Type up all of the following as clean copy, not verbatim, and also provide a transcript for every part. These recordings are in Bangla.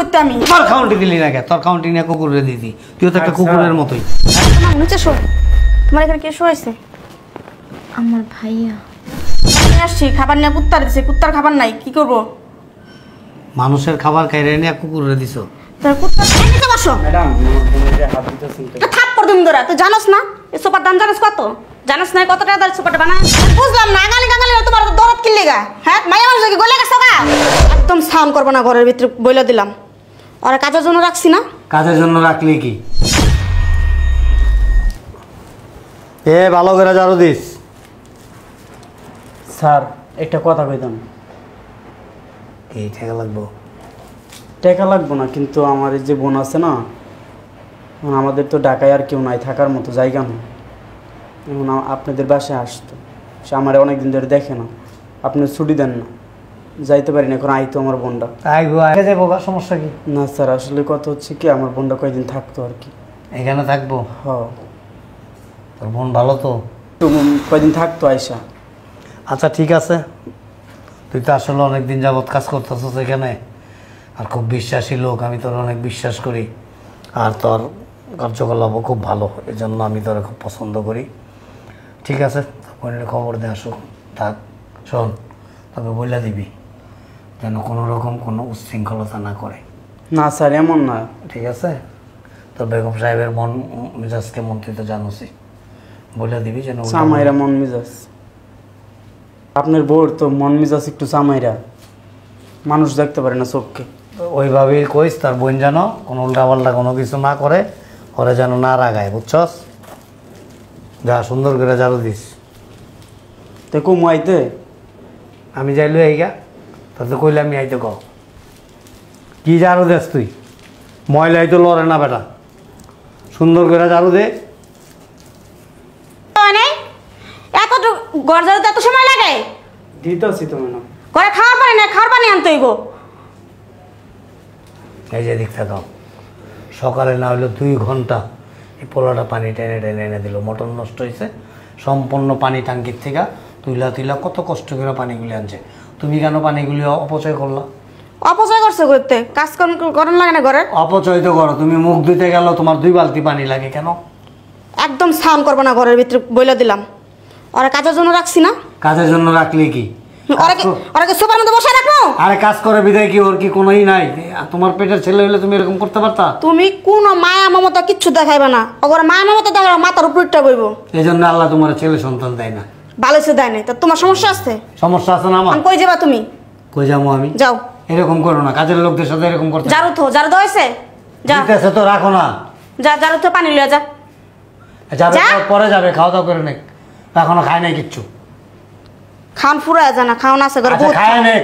করতে আমি তোর কাউন্টি দিলি না কে? তোর কাউন্টি নিয়ে কুকুরে দিতি, তুইও তো একটা কুকুরের মতোই। নিচে শো। তোমার এখানে কে শোয়াইছে? আমার ভাইয়া। আমি আসছি খাবার নিয়ে, কুত্তার দিছে, কুত্তার খাবার নাই, কি করবো? মানুষের খাবার খাইরে নিয়ে কুকুরে দিছো? তোর কুত্তার নিচে বসো। ম্যাডাম আমার বোনের হাত দিতেছেন তো। থাপ্পড় দিম ধরা, তুই জানোস না এই সোফার দাম জানোস কত? জানোস না কত টাকা দাম সোফাটা বানায়? বুঝলাম না, আগালি গাঙ্গালি তোমার দরদ কিনলে গা, হ্যাঁ? মাইয়া মানুষ কি গলে গেছো গা? একদম সাউন্ড করবো না ঘরের ভিতরে, বইলা দিলাম। ওরা কাজের জন্য রাখছি না। কাজের জন্য রাখলি কি? এ ভালো করে ঝাড়ু দিস। স্যার একটা কথা কইতাম। এই টাকা লাগবো? টাকা লাগবো না, কিন্তু আমার এই যে বোন আছে না, এখন আমাদের তো ঢাকায় আর কেউ নাই, থাকার মতো জায়গা নেই। এখন আপনাদের বাসায় আসতো, সে আমার অনেকদিন ধরে দেখে না, আপনি ছুটি দেন না, যাইতে পারি না। এখন আইতো আমার বোনটা। আগে যাবো, সমস্যা কি? না স্যার, আসলে কথা হচ্ছে কি, আমার বোনটা কয়েকদিন থাকতো আর কি। এখানে থাকবো? হ, তোর বোন ভালো তো? তো কয়েকদিন থাকতো আয়সা। আচ্ছা ঠিক আছে, তুই তো আসলে অনেকদিন যাবৎ কাজ করতেছিস এখানে, আর খুব বিশ্বাসী লোক, আমি তোর অনেক বিশ্বাস করি, আর তোর কার্যকলাপও খুব ভালো, এই জন্য আমি তোর খুব পছন্দ করি। ঠিক আছে, বোনের খবর দিয়ে আসো। থাক, শোন, তবে বলে দিবি যেন কোনো রকম কোনো উচ্ছৃঙ্খলতা না করে। না স্যার, এমন না। ঠিক আছে? তোর বেগম সাহেবের মন মেজাজ কেমন তুই তো জানোসই, বলে দিবি যেন। চামাইরা মন মেজাজ, আপনার বউর তো মন মেজাজ একটু চামাইরা, মানুষ দেখতে পারে না চোখকে। ওইভাবেই কইস তার বোন যেন কোনো উল্টাপাল্টা কোনো কিছু না করে, ওরা যেন না রাগায়, বুঝছস? যা সুন্দর করে ঝাড়ু দিস। তো কুমু আইতে আমি যাইলো এইগা, তাতে কইলে আমি আইতে কও কি ঝাড়ু দেস তুই? ময়লাই তো লড়ে না বেটা, সুন্দর করে ঝাড়ু দে। এত ঘর ঝাড়ুতে এত সময় লাগে? দিতেছি তো ম্যাডাম। ঘরে খাওয়ার পানি না, খাওয়ার পানি আনতে হইব। এই যে দিক থাকাও, সকালে না হইলো 2 ঘন্টা এই পোলাটা পানি টেনে টেনে এনে দিল, মটন নষ্ট হয়েছে, সম্পূর্ণ পানি ট্যাঙ্কির থেকে তুইলা তুইলা কত কষ্ট করে পানিগুলি আনছে, তুমি কেন পানিগুলি অপচয় করলা? অপচয় করছে করতে, কাজ করেন লাগে না ঘরের? অপচয় তো করো, তুমি মুখ ধুইতে গেল তোমার 2 বালতি পানি লাগে কেন? একদম সাউন্ড করবো না ঘরের ভিতরে, বইলা দিলাম। ওরা কাজের জন্য রাখছি না। কাজের জন্য রাখলি কি? ওরা কি সোফার মধ্যে বসে রাখবো? আরে কাজ করে বিদায় কি, ওর কি কোনোই নাই? আর তোমার পেটের ছেলে হইলে তুমি এরকম করতে পারতা? তুমি কোন মায়া মমতা কিচ্ছু দেখাইবে না, ওরা মায়া মমতা দেখাবে মাথার উপরটা বইব। এই জন্য আল্লাহ তোমার ছেলে সন্তান দেয় না। ভালো সে দেয় নাই, তা তোমার সমস্যা আছে? সমস্যা আছে না আমার? কই যাবা তুমি? কই যাবো আমি? যাও, এরকম করো না, কাজের লোকদের সাথে এরকম করতে। ঝাড়ু তো ঝাড়ু দেওয়া হয়েছে, যা তো রাখো না, যা ঝাড়ু তো পানি লিয়া যা। যাবে পরে যাবে, খাওয়া দাওয়া করে নে, এখনো খায় নাই কিচ্ছু। খাওয়ান ফুরা জানা, খাওয়ান আছে ঘরে, খায় নে,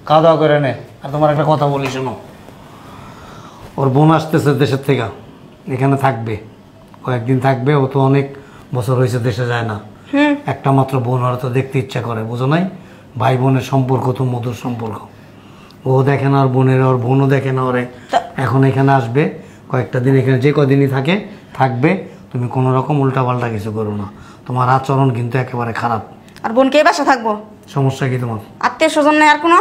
খাওয়া দাওয়া করে নে। আর তোমার একটা কথা বলি শোনো, ওর বোন আসতেছে দেশের থেকে, এখানে থাকবে কয়েকদিন থাকবে, ও তো অনেক বছর হয়েছে দেশে যায় না, একটা মাত্র বোন, ওরা তো দেখতে ইচ্ছা করে, বুঝো নাই? ভাই বোনের সম্পর্ক তো মধুর সম্পর্ক, ও দেখে না ওর বোনের, ওর বোনও দেখে না ওরে। এখন এখানে আসবে কয়েকটা দিন, এখানে যে কদিনই থাকবে, তুমি কোনো রকম উল্টাপাল্টা কিছু করো না, তোমার আচরণ কিন্তু একেবারে খারাপ। আর বোনকে বাসা থাকবো? সমস্যা কি তোমার? আত্মীয় স্বজন নেই আর কোনো?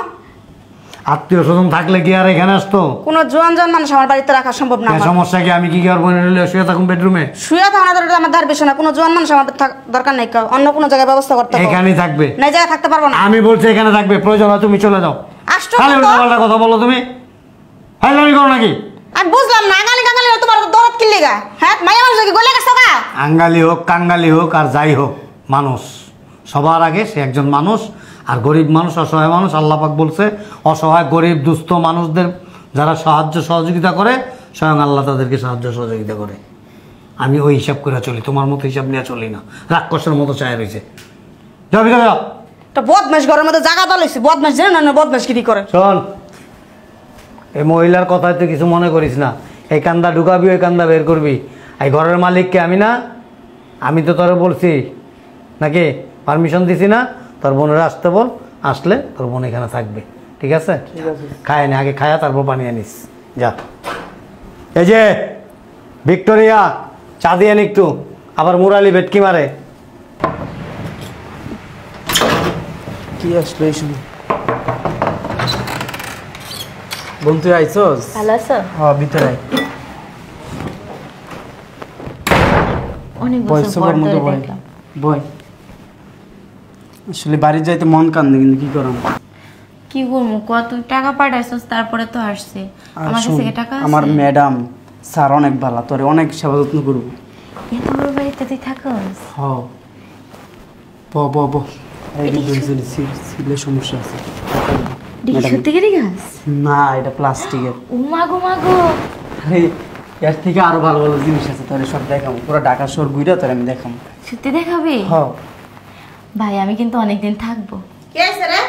আত্মীয় স্বজন থাকলে কি আর এখানে আসতো? কোনো জোয়ান মানুষ আমার বাড়িতে রাখা সম্ভব না। সমস্যা কি? আমি কি আর বোনের শুয়ে থাকুন বেডরুমে? শুয়ে থাকা আমার ধার বেশি না, কোনো জোয়ান মানুষ আমার দরকার নেই, অন্য কোনো জায়গায় ব্যবস্থা করতে হবে। এখানেই থাকবে? না, জায়গায় থাকতে পারবো না। আমি বলছি এখানে থাকবে, প্রয়োজন হয় তুমি চলে যাও। খালি উল্টাপাল্টা কথা বলো তুমি, ফাইলামি করো নাকি? আমি বুঝলাম না, আঙ্গালি কাঙ্গালি তোমার দরদ কিনলে গা, হ্যাঁ? মাইয়া মানুষ কি গলে গেছো গা? আঙ্গালি হোক কাঙ্গালি হোক আর যাই হোক, মানুষ সবার আগে সে একজন মানুষ, আর গরিব মানুষ, অসহায় মানুষ, আল্লাহ পাক বলছে অসহায় গরিব দুস্থ মানুষদের যারা সাহায্য সহযোগিতা করে, স্বয়ং আল্লাহ তাদেরকে সাহায্য সহযোগিতা করে। আমি ওই হিসাব করে চলি, তোমার মতো হিসাব নিয়ে চলি না, রাক্ষসের মতো চায় রয়েছে। যাও ভিতরে যাও। তো বদমাশ ঘরের মধ্যে জায়গা দলাইছি, বদমাশ জেনে না বদমাশ কি করে। শোন, এই মহিলার কথায় তুই কিছু মনে করিস না, এই কান্দা ঢুকাবি ওই কান্দা বের করবি, এই ঘরের মালিককে আমি না? আমি তো তোরে বলছি নাকি, পারমিশন দিছি না? তোর বোনের আসতে বল, আসলে তোর বোন এখানে থাকবে, ঠিক আছে? খায় না, আগে খায়া তারপর পানি আনিস, যা। এই যে ভিক্টোরিয়া, চা দিয়ে একটু, আবার মুরালি ভেটকি মারে। কি আসলো এই সময়? বোন তুই আইছস? ভালো আছো? হ্যাঁ ভিতরে আয়। অনেক বয় বছর পর সোফার মধ্যে ধরে বয়। দেখলাম। বয়। আসলে বাড়ি যাইতে মন কান্দে কিন্তু কি করাম। কি করবো কত টাকা পাঠাইছস তারপরে তো আসছে আর আমার শোন, কাছে কি টাকা আছে? আমার ম্যাডাম স্যার অনেক ভালো, তোরে অনেক সেবা যত্ন করবো। এত বড় বাড়িতে তুই থাকস? হ্যাঁ ব এই সিলের সমস্যা আছে। দেখি ম্যাডাম। সত্যিকারই গাছ? না এটা প্লাস্টিকের। ও মাগো মাগো। আরে এর থেকে আরো ভালো ভালো জিনিস আছে, তোরে সব দেখাবো। পুরো ঢাকা শহর ঘুরে তোরে আমি দেখাবো। সত্যি দেখাবে? হ্যাঁ ভাই আমি কিন্তু অনেকদিন থাকবো। কে আছে রে?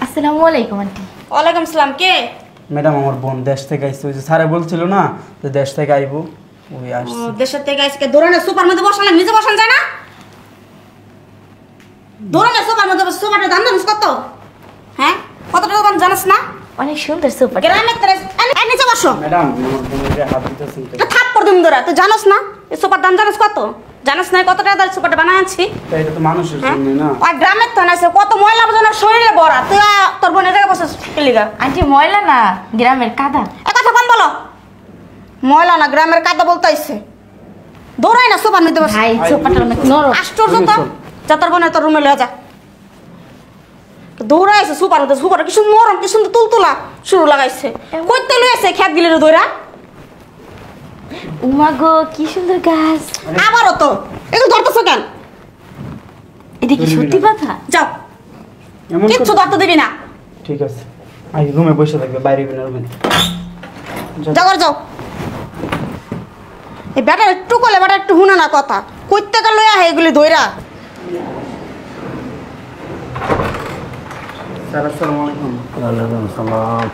আসসালামু আলাইকুম আন্টি। ওয়ালাইকুম সালাম। কে? ম্যাডাম আমার বোন দেশ থেকে আসছে, ওই যে স্যারে বলছিল না যে দেশ থেকে আইবো, ওই ও, আসছে। দেশের থেকে আজকে দৌড়ানো সোফার মধ্যে বসালে নিজে বসান যায় না? দৌড়ানো সোফার মধ্যে সোফাটার দাম জানিস কত? হ্যাঁ, কত টাকা দাম জানিস না? অনেক সুন্দর সোফা। গ্রামের তোরে নিচে বসো। ম্যাডাম আমার বোনের হাত দিতেছেন তো। একটা থাপ্পড় দিম ধরা। তুই জানিস না এই সোফার দাম জানিস কত? জানিস না কত টাকা দাম সোফাটা বানাচ্ছি? তাই এটা তো মানুষের হ্যাঁ? জন্য না। আর গ্রামের তো না কত ময়লা আবর্জনা শরীরে ভরা। তুই তোর বোনের জায়গায় বসে লিগা। আন্টি ময়লা না, গ্রামের কাদা। কথা কম বলো। ময়লা না গ্রামের কাদা বলতে আইছে। দৌড়াই না সোফার মধ্যে বসে। ভাই সোফাটা অনেক নরম। আশ্চর্য তো। যা তোর বোনের তোর রুমে লয়ে যা। দৌড়াইছে সুপার মধ্যে, সুপার কি সুন্দর নরম, কি সুন্দর তুলতুলা শুরু লাগাইছে। কইতে লইছে খেত গিলে দৌড়া। ও মাগো কি সুন্দর গাছ। আবারও তো এগুলো ধরতেছো কেন? এটা কি সত্যি কথা? যাও, এমন কিচ্ছু করে- ধরতে দিবি না। ঠিক আছে, আই রুমে বসে থাকবে, বাইরে বিনা রুমে। যাও ঘরে যাও। এই বেটা একটু কলে বেটা একটু শুনে না কথা। কইতে গেল লইয়া এগুলি দইরা। স্যার আসসালামু আলাইকুম। ওয়ালাইকুম সালাম।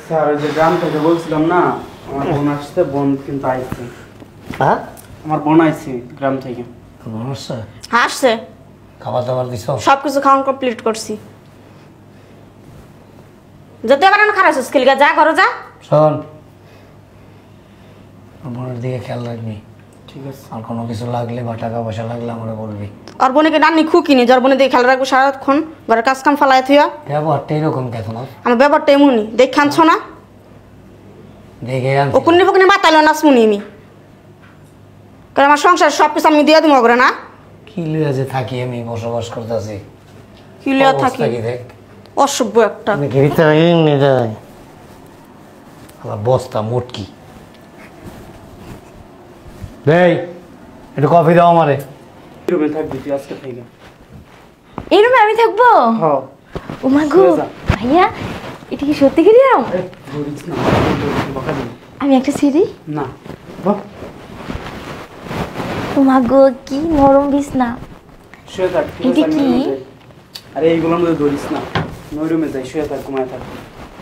স্যার ওই যে গ্রাম থেকে বলছিলাম না, আমার বোন আসছে, বোন কিন্তু আইছে। হ্যাঁ, আমার বোন আইছে গ্রাম থেকে। নমস্কার। হাসছে। খাবার দাবার দিছ? সবকিছু খাওয়ান কমপ্লিট করছি। যেতে পারে না খারাপ স্কিলগা। যা ঘরে যা। শোন, বোনের দিকে খেয়াল রাখবি। ঠিক আছে। আর কোনো কিছু লাগলে বা টাকা পয়সা লাগলে আমরা বলবি। আর বোনকে নানি খুকিনি, যার বোনে দিয়ে খেয়াল রাখবো সারাক্ষণ। ঘরের কাজ কাম ফালাই থুয়া। ব্যবহারটা এরকম কেন? আমার ব্যাপারটা এমনই। দেখে আনছো না? দেখে ও আনছি। কুন্নি ফুকুনি বাতাইলো না শুনি আমি। কারণ আমার সংসার সব কিছু আমি দিয়ে দিব করে না। কি লিয়া যে থাকি আমি, বসবাস করতেছি। কি লিয়া থাকি? দেখ, অসভ্য একটা। আমি ঘিরিতে নিয়ে যাই। আবার বস্তা মোটকি। দেই, একটু কফি দাও আমারে। রুমে থাকবি তুই আজকে থেকে। এই রুমে আমি থাকবো? হ্যাঁ। ও মাগো শুয়ে যা। ভাইয়া এটা কি সত্যি গিরাম? আরে ধরিস না, বকা দিবি। আমি একটা সিঁড়ি। না বাহ, ও মাগো কি নরম বিছনা। শুয়ে থাক। ঠিক এটা আছে, আমি কি? রুমে যাই। আরে এইগুলোর মধ্যে ধরিস না, ওই রুমে যাই, শুয়ে থাক, ঘুমায় থাক।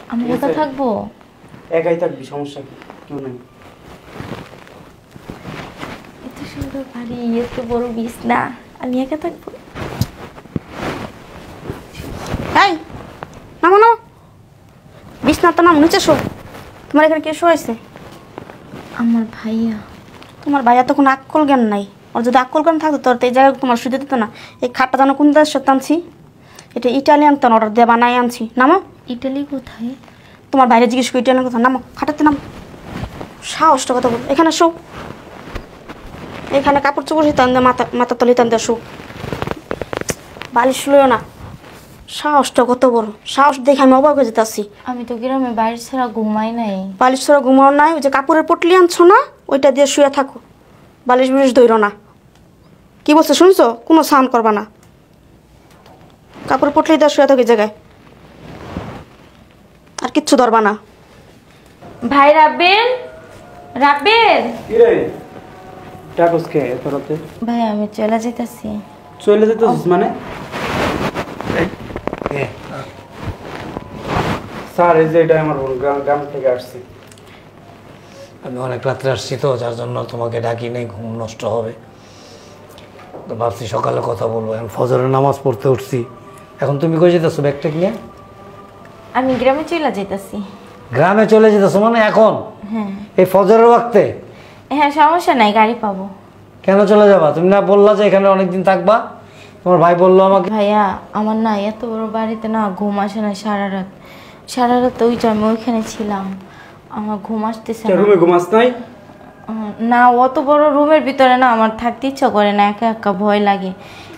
আমি ঠিক একা আছে। থাকবো? একাই থাকবি, সমস্যা কি? কেউ নেই। এত সুন্দর বাড়ি, এত বড় বিছনা, আমি একা থাকবো? এই নামো নামো। বিছনা তো নাম নিচে শো। তোমার এখানে কে শোয়াইছে? আমার ভাইয়া। তোমার ভাইয়া তো কোনো আক্কল জ্ঞান নাই। ওর যদি আক্কল জ্ঞান থাকতো তোর তো এই জায়গায় তোমার শুতে দিত না। এই খাটটা জানো কোন দেশ আনছি? এটা ইটালিয়ান তো অর্ডার দিয়ে বানাই আনছি। নামো। ইটালি কোথায়? তোমার বাইরে জিজ্ঞেস করি ইটালিয়ান কথা। নামো খাটাতে নামো। সাহসটা কথা বল। এখানে শো। এখানে কাপড় চোপড় হিতান দে, মাথা তলি হিতান দে শো। বালিশ লইও না। সাহসটা কত বড়। সাহস দেখে আমি অবাক হয়ে যেতেছি। আমি তো গ্রামে বাইরে ছাড়া ঘুমাই নাই। বালিশ ছাড়া ঘুমাও নাই। ওই যে কাপড়ের পটলি আনছো না, ওইটা দিয়ে শুয়ে থাকো। বালিশ বুলিশ দইরো না। কি বলছো শুনছো? কোনো সাউন্ড করবা না। কাপড়ের পটলি দিয়ে শুয়ে থাকো এই জায়গায়। আর কিচ্ছু ধরবা না। ভাই রাব্বেল, রাব্বেল। কি রে ডাকস কে এত রাতে? ভাই আমি চলে যেতেছি। চলে যেতেছিস মানে? স্যার এই যে এটা আমার বোন, গ্রাম থেকে আসছে। আমি অনেক রাত্রে আসছি তো, যার জন্য তোমাকে ডাকি নেই, ঘুম নষ্ট হবে। তো ভাবছি সকালে কথা বলবো। এখন ফজরের নামাজ পড়তে উঠছি। এখন তুমি কই যেতেছো ব্যাগটা নিয়ে? আমি গ্রামে চলে যেতেছি। গ্রামে চলে যেতেছো মানে এখন? হ্যাঁ এই ফজরের ওয়াক্তে? হ্যাঁ সমস্যা নাই, গাড়ি পাবো। কেন চলে যাবা? তুমি না বললা যে এখানে অনেকদিন থাকবা? তোমার ভাই বললো আমাকে। ভাইয়া আমার না এত বড় বাড়িতে না ঘুম আসে না সারা রাত। সারা রাত ওই যে আমি ওইখানে ছিলাম, আমার ঘুম আসতেছে না। রুমে ঘুমাস নাই? না, অত বড় রুমের ভিতরে না আমার থাকতে ইচ্ছা করে না, একা একা ভয় লাগে।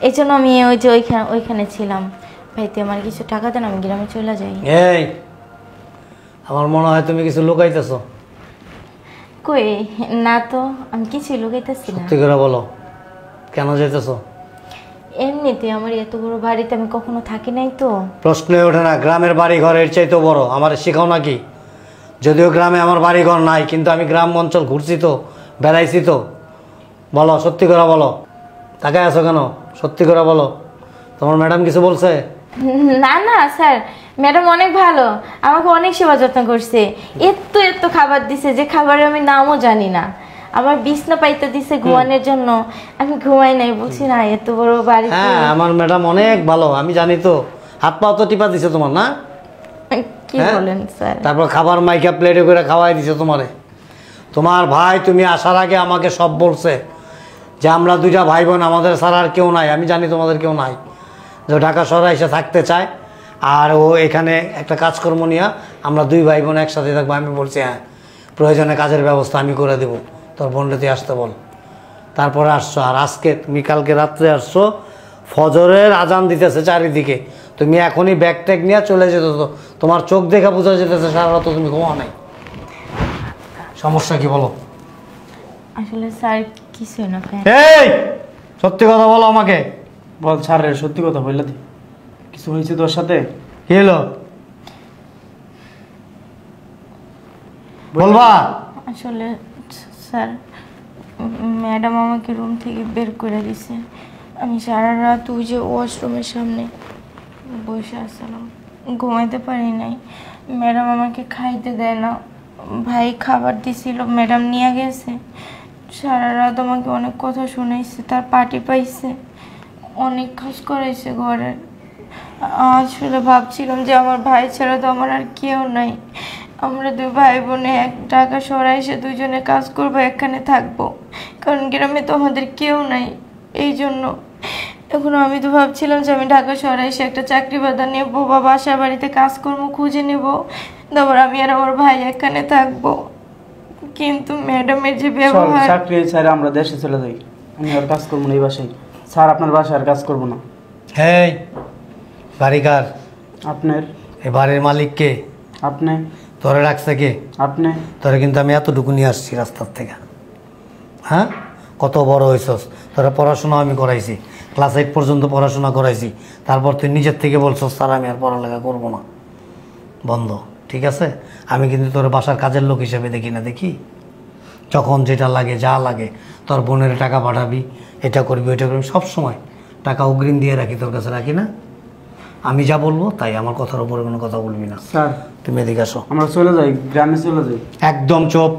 এই জন্য আমি ওই যে ওইখানে ছিলাম। ভাই তুই আমার কিছু টাকা দেন, আমি গ্রামে চলে যাই। এই আমার মনে হয় তুমি কিছু লুকাইতেছো। কই না তো, আমি কিছুই লুকাইতেছি না। সত্যি করে বলো, কেন যাইতেছো? এমনিতে আমার এত বড় বাড়িতে আমি কখনো থাকি নাই তো। প্রশ্নই ওঠে না, গ্রামের বাড়ি ঘরের চাইতেও বড়। আমার শেখাও নাকি? যদিও গ্রামে আমার বাড়ি ঘর নাই, কিন্তু আমি গ্রাম অঞ্চল ঘুরছি তো, বেড়াইছি তো। বলো, সত্যি করে বলো। তাকায় আছো কেন? সত্যি করে বলো, তোমার ম্যাডাম কিছু বলছে? না না স্যার, ম্যাডাম অনেক ভালো, আমাকে অনেক সেবা যত্ন করছে। এত এত খাবার দিছে যে খাবারের আমি নামও জানি না। আমার বিছনা পাইতে দিছে ঘুমানোর জন্য, আমি ঘুমাই নাই, বলছি না এত বড় বাড়ি। হ্যাঁ, আমার ম্যাডাম অনেক ভালো, আমি জানি তো। হাত পাও তো টিপা দিছে তোমার, না? কি বলেন স্যার? তারপর খাবার মাইকা প্লেটে করে খাওয়াই দিছে তোমারে। তোমার ভাই তুমি আসার আগে আমাকে সব বলছে যে আমরা দুইটা ভাই বোন, আমাদের ছাড়া আর কেউ নাই। আমি জানি তোমাদের কেউ নাই, যে ঢাকা শহরে এসে থাকতে চায় আর ও এখানে একটা কাজকর্ম নিয়ে আমরা দুই ভাই বোন একসাথে থাকবো। আমি বলছি হ্যাঁ, প্রয়োজনে কাজের ব্যবস্থা আমি করে দেবো, তোর বোনটা তুই আসতে বল। তারপরে আসছো, আর আজকে তুমি কালকে রাত্রে আসছো, ফজরের আজান দিতেছে চারিদিকে, তুমি এখনই ব্যাগ ট্যাগ নিয়ে চলে যেত। তো তোমার চোখ দেখা বোঝা যেতেছে সারা রাত তুমি ঘুমাও নাই। সমস্যা কি বলো? আসলে স্যার কিছু না। এই সত্যি কথা বলো আমাকে। বল ছাড় রে, সত্যি কথা বললে দি। কিছু হয়েছে তোর সাথে? কি হলো বলবা? আসলে স্যার, ম্যাডাম আমাকে রুম থেকে বের করে দিছে। আমি সারা রাত ওই যে ওয়াশরুমের সামনে বসে আসলাম, ঘুমাইতে পারি নাই। ম্যাডাম আমাকে খাইতে দেয় না। ভাই খাবার দিছিল, ম্যাডাম নিয়ে গেছে। সারা রাত আমাকে অনেক কথা শুনাইছে, তার পার্টি পাইছে, অনেক কাজ করাইছে ঘরে। আসলে ভাবছিলাম যে আমার ভাই ছাড়া তো আমার আর কেউ নাই। আমরা দুই ভাই বোনে এক ঢাকা শহরে এসে দুজনে কাজ করবো, এখানে থাকবো, কারণ গ্রামে তো আমাদের কেউ নাই। এই জন্য এখন আমি তো ভাবছিলাম যে আমি ঢাকা শহরে এসে একটা চাকরি বাদা নেবো বা বাসা বাড়িতে কাজকর্ম খুঁজে নেব, তারপর আমি আর আমার ভাই এখানে থাকবো। কিন্তু ম্যাডামের যে ব্যবহার। চাকরি ছাড়া আমরা দেশে চলে যাই, আমি আর কাজ করবো না এই বাসায়। স্যার আপনার বাসায় আর কাজ করবো না। হ্যাঁ, বাড়িকার আপনার? এই বাড়ির মালিক কে? আপনি। তোরে রাখছে কে? আপনি। তোরে কিন্তু আমি এতটুকু নিয়ে আসছি রাস্তার থেকে। হ্যাঁ, কত বড় হয়েছস, তোরা পড়াশোনা আমি করাইছি, ক্লাস 8 পর্যন্ত পড়াশোনা করাইছি। তারপর তুই নিজের থেকে বলছস স্যার আমি আর পড়ালেখা করবো না, বন্ধ। ঠিক আছে, আমি কিন্তু তোর বাসার কাজের লোক হিসেবে দেখি না, দেখি যখন যেটা লাগে, যা লাগে, তোর বোনের টাকা পাঠাবি, এটা করবি, ওইটা করবি, সবসময় টাকা অগ্রিম দিয়ে রাখি, তোর কাছে রাখি না। আমি যা বলবো তাই, আমার কথার উপরে কোনো কথা বলবি না। স্যার তুমি এদিকে আসো। আমরা চলে যাই, গ্রামে চলে যাই। একদম চুপ,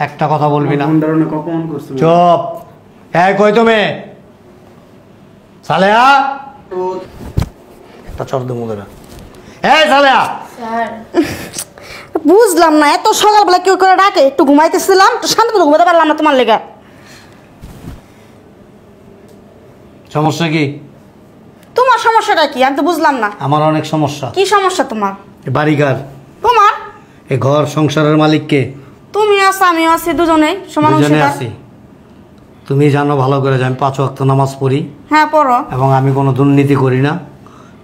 একটা কথা বলবি না। কখন করছো? চুপ। এই কই তুমি? সালেহা, একটা চর দে মুদেরা। এই সালেহা। স্যার বুঝলাম না, এত সকালবেলা কেউ করে ডাকে? একটু ঘুমাইতেছিলাম, তো শান্তি করে ঘুমাতে পারলাম না তোমার লেগে। সমস্যা কি? তোমার সমস্যাটা কি আমি তো বুঝলাম না। আমার অনেক সমস্যা। কি সমস্যা তোমার? এ বাড়িঘর, তোমার এই ঘর সংসারের মালিক কে? তুমি আছো, আমিও আছি, দুজনেই সমান দুজনে অংশীদার। আছি। তুমি জানো ভালো করে যে আমি 5 ওয়াক্ত নামাজ পড়ি, হ্যাঁ পড়ো। এবং আমি কোনো দুর্নীতি করি না,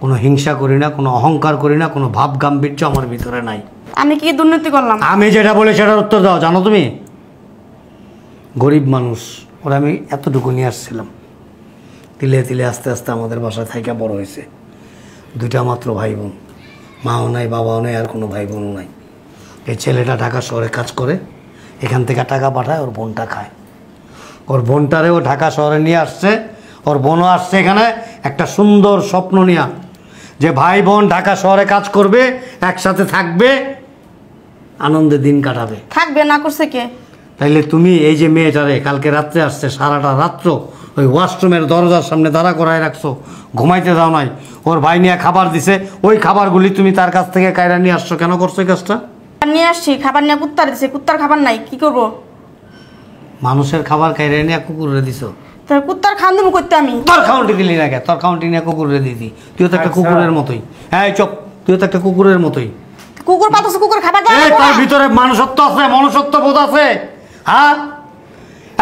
কোনো হিংসা করি না, কোনো অহংকার করি না, কোনো ভাব গাম্ভীর্য আমার ভিতরে নাই। আমি কি দুর্নীতি করলাম? আমি যেটা বলি সেটার উত্তর দাও। জানো তুমি, গরিব মানুষ, ওরা আমি এতটুকু নিয়ে আসছিলাম, তিলে তিলে আস্তে আস্তে আমাদের বাসায় থাইকা বড় হয়েছে। 2টা মাত্র ভাই বোন, মাও নাই, বাবাও নাই, আর কোনো ভাই বোনও নাই। এই ছেলেটা ঢাকা শহরে কাজ করে, এখান থেকে টাকা পাঠায়, ওর বোনটা খায়। ওর বোনটারেও ঢাকা শহরে নিয়ে আসছে, ওর বোনও আসছে এখানে একটা সুন্দর স্বপ্ন নিয়ে, যে ভাই বোন ঢাকা শহরে কাজ করবে, একসাথে থাকবে, আনন্দে দিন কাটাবে। থাকবে না করছে কে? তাইলে তুমি এই যে মেয়েটারে কালকে রাত্রে আসছে, সারাটা রাত্র ওই ওয়াশরুমের দরজার সামনে দাঁড়া করায় রাখছো, ঘুমাইতে দাও নাই। ওর ভাই নিয়ে খাবার দিছে, ওই খাবারগুলি তুমি তার কাছ থেকে কায়রা নিয়ে আসছো। কেন করছো এই কাজটা? নিয়ে আসছি, খাবার নিয়ে কুত্তার দিছে, কুত্তার খাবার নাই, কি করবো? মানুষের খাবার কায়রা নিয়ে কুকুরে দিছো। তার কুত্তার খান দেবো করতে আমি? তোর খাউন্টি দিলি না কে? তোর খাউন্টি নিয়ে কুকুরে দিতি, তুইও তো একটা কুকুরের মতোই। হ্যাঁ চপ, তুইও তো একটা কুকুরের মতোই। কুকুর পাতছ, কুকুর খাবার দাও এই তার ভিতরে মানুষত্ব আছে, মনুষ্যত্ব বোধ আছে। হ্যাঁ,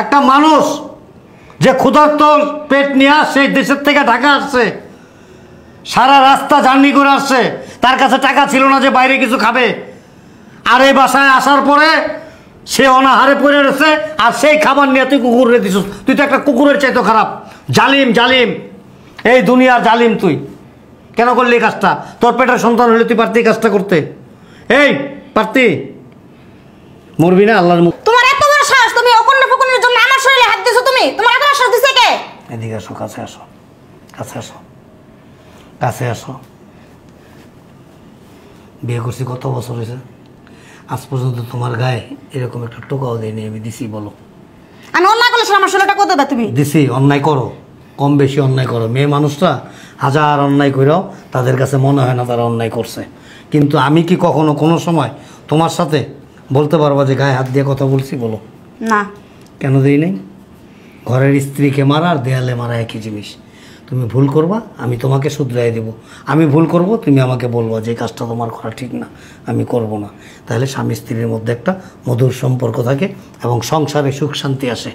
একটা মানুষ যে ক্ষুধার্ত পেট নিয়ে সেই দেশের থেকে ঢাকা আসছে, সারা রাস্তা জার্নি করে আসছে, তার কাছে টাকা ছিল না যে বাইরে কিছু খাবে, আর এই বাসায় আসার পরে সে অনাহারে পড়ে রয়েছে, আর সেই খাবার নিয়ে তুই কুকুরে দিস। তুই তো একটা কুকুরের চাইতো খারাপ। জালিম, জালিম, এই দুনিয়ার জালিম। তুই কেন করলি এই কাজটা? তোর পেটের সন্তান হলে তুই পারতি এই কাজটা করতে? এই পারতি? মরবি না আল্লাহর মুখ। তোমার এত বড় সাহস, তুমি অকন্য ফকনের জন্য আমার শরীরে হাত দিছো তুমি? তোমার এত বড় সাহস দিছে কে? এদিকে আসো, কাছে আসো, কাছে আসো, কাছে আসো। বিয়ে করছি কত বছর হয়েছে? আজ পর্যন্ত তোমার গায়ে এরকম একটা টোকাও দেয়নি আমি। দিছি বলো? আমি অন্যায় করলে আমার শরীরটা কত দেবা তুমি? দিছি। অন্যায় করো, কম বেশি অন্যায় করো। মেয়ে মানুষরা হাজার অন্যায় করেও তাদের কাছে মনে হয় না তারা অন্যায় করছে। কিন্তু আমি কি কখনো কোনো সময় তোমার সাথে বলতে পারবা যে গায়ে হাত দিয়ে কথা বলছি? বলো না। কেন দিই নাই? ঘরের স্ত্রীকে মারা আর দেয়ালে মারা একই জিনিস। তুমি ভুল করবা, আমি তোমাকে শুধরাই দেব। আমি ভুল করব, তুমি আমাকে বলবা যে কাজটা তোমার করা ঠিক না, আমি করব না। তাহলে স্বামী স্ত্রীর মধ্যে একটা মধুর সম্পর্ক থাকে এবং সংসারে সুখ শান্তি আসে।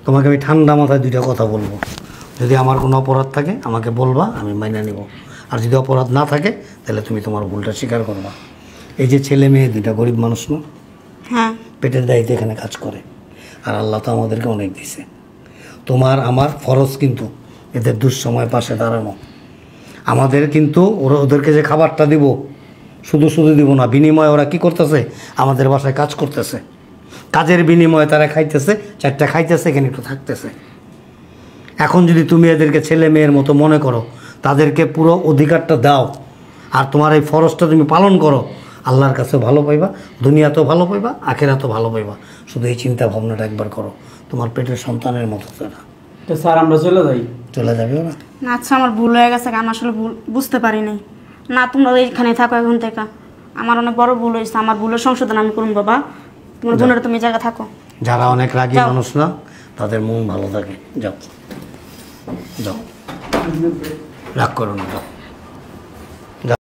তোমাকে আমি ঠান্ডা মাথায় দুইটা কথা বলবো। যদি আমার কোনো অপরাধ থাকে আমাকে বলবা, আমি মাইনা নেব। আর যদি অপরাধ না থাকে তাহলে তুমি তোমার ভুলটা স্বীকার করবা। এই যে ছেলে মেয়ে দুইটা গরিব মানুষ না, হ্যাঁ, পেটের দায়িত্ব এখানে কাজ করে, আর আল্লাহ তো আমাদেরকে অনেক দিছে। তোমার আমার ফরজ কিন্তু এদের দুঃসময় পাশে দাঁড়ানো। আমাদের কিন্তু ওদেরকে যে খাবারটা দিব, শুধু শুধু দিব না, বিনিময়ে ওরা কি করতেছে? আমাদের বাসায় কাজ করতেছে, কাজের বিনিময়ে তারা খাইতেছে, চারটা খাইতেছে, এখানে একটু থাকতেছে। এখন যদি তুমি এদেরকে ছেলে মেয়ের মতো মনে করো, তাদেরকে পুরো অধিকারটা দাও, আর তোমার এই ফরজটা তুমি পালন করো, আল্লাহর কাছে ভালো পাইবা, দুনিয়াতেও ভালো পাইবা, আখেরাতেও ভালো পাইবা। শুধু এই চিন্তা ভাবনাটা একবার করো। তোমার পেটের সন্তানের মতো তারা। তো স্যার আমরা চলে যাই? চলে যাবে না? না, আচ্ছা আমার ভুল হয়ে গেছে, আমি আসলে ভুল বুঝতে পারি নাই। না, তোমরা এইখানে থাকো এখন থেকে। আমার অনেক বড় ভুল হয়েছে, আমার ভুলের সংশোধন আমি করুন বাবা। তোমার বোনের তুমি জায়গা থাকো। যারা অনেক রাগী যাও। মানুষ না, তাদের মন ভালো থাকে। যাও, যাও, রাগ করো না, যাও।